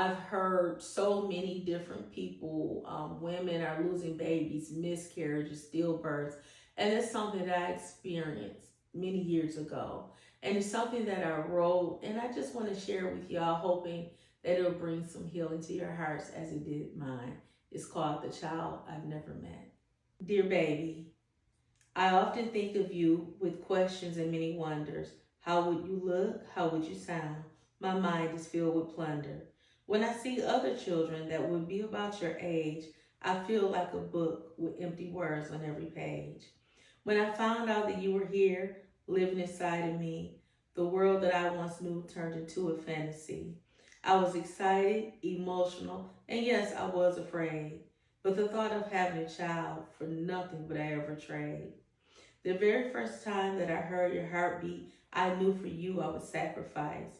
I've heard so many different people, women are losing babies, miscarriages, stillbirths, and it's something that I experienced many years ago. And it's something that I wrote, and I just want to share with y'all, hoping that it'll bring some healing to your hearts as it did mine. It's called The Child I've Never Met. Dear baby, I often think of you with questions and many wonders. How would you look? How would you sound? My mind is filled with plunder. When I see other children that would be about your age, I feel like a book with empty words on every page. When I found out that you were here, living inside of me, the world that I once knew turned into a fantasy. I was excited, emotional, and yes, I was afraid. But the thought of having a child, for nothing would I ever trade. The very first time that I heard your heartbeat, I knew for you I would sacrifice.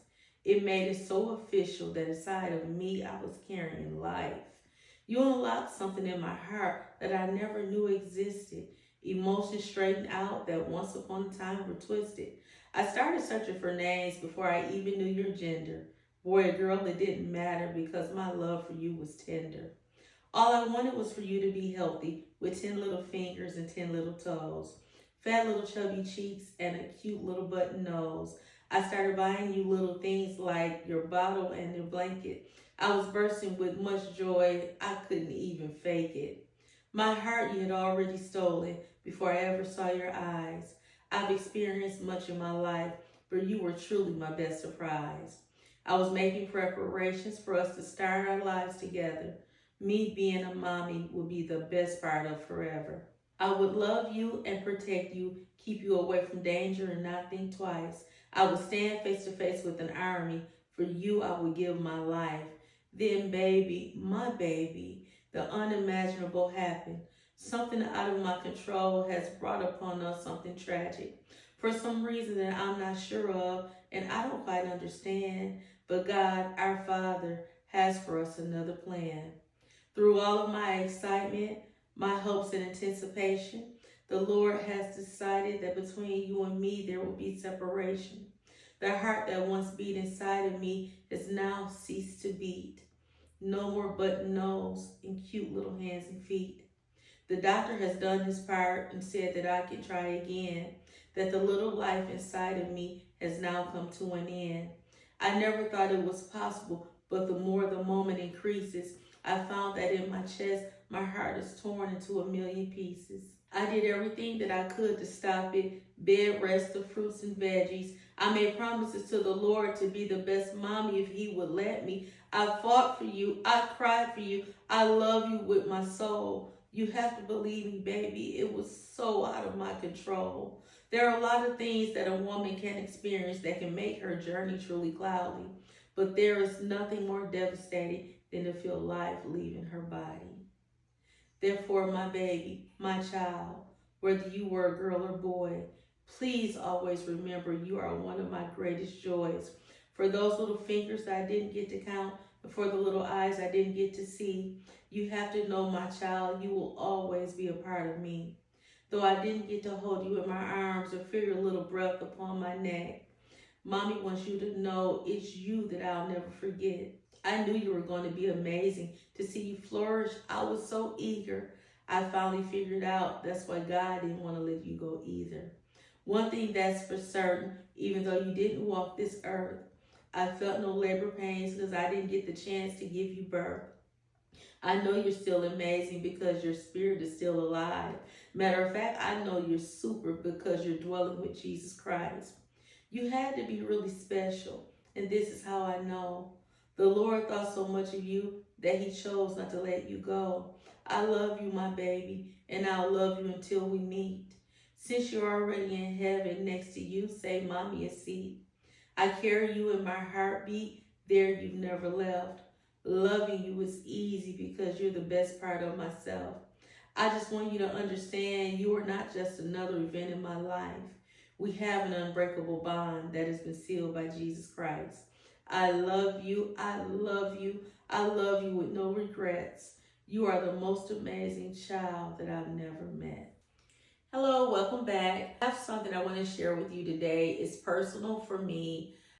It made it so official that inside of me I was carrying life. You unlocked something in my heart that I never knew existed. Emotions straightened out that once upon a time were twisted. I started searching for names before I even knew your gender. Boy or girl, it didn't matter because my love for you was tender. All I wanted was for you to be healthy with 10 little fingers and 10 little toes, fat little chubby cheeks, and a cute little button nose. I started buying you little things like your bottle and your blanket. I was bursting with much joy. I couldn't even fake it. My heart you had already stolen before I ever saw your eyes. I've experienced much in my life, but you were truly my best surprise. I was making preparations for us to start our lives together. Me being a mommy would be the best part of forever. I would love you and protect you, keep you away from danger and not think twice. I would stand face to face with an army. For you, I would give my life. Then, baby, my baby, the unimaginable happened. Something out of my control has brought upon us something tragic. For some reason that I'm not sure of and I don't quite understand, but God, our Father, has for us another plan. Through all of my excitement, my hopes and anticipation, the Lord has decided that between you and me there will be separation. The heart that once beat inside of me has now ceased to beat. No more button nose and cute little hands and feet. The doctor has done his part and said that I can try again, that the little life inside of me has now come to an end. I never thought it was possible, but the more the moment increases, I found that in my chest, my heart is torn into a million pieces. I did everything that I could to stop it. Bed rest, the fruits and veggies. I made promises to the Lord to be the best mommy if he would let me. I fought for you. I cried for you. I love you with my soul. You have to believe me, baby. It was so out of my control. There are a lot of things that a woman can experience that can make her journey truly cloudy. But there is nothing more devastating than to feel life leaving her body. Therefore, my baby, my child, whether you were a girl or boy, please always remember you are one of my greatest joys. For those little fingers I didn't get to count, and for the little eyes I didn't get to see, you have to know, my child, you will always be a part of me. Though I didn't get to hold you in my arms or feel your little breath upon my neck, Mommy wants you to know it's you that I'll never forget. I knew you were going to be amazing. To see you flourish, I was so eager. I finally figured out that's why God didn't want to let you go either. One thing that's for certain, even though you didn't walk this earth, I felt no labor pains because I didn't get the chance to give you birth. I know you're still amazing because your spirit is still alive. Matter of fact, I know you're super because you're dwelling with Jesus Christ. You had to be really special, and this is how I know. The Lord thought so much of you that he chose not to let you go. I love you, my baby, and I'll love you until we meet. Since you're already in heaven, next to you, say, Mommy, a seat. I carry you in my heartbeat. There you've never left. Loving you is easy because you're the best part of myself. I just want you to understand you are not just another event in my life. We have an unbreakable bond that has been sealed by Jesus Christ. I love you. I love you. I love you with no regrets. You are the most amazing child that I've never met. Hello, welcome back. I have something I want to share with you today. It's personal for me.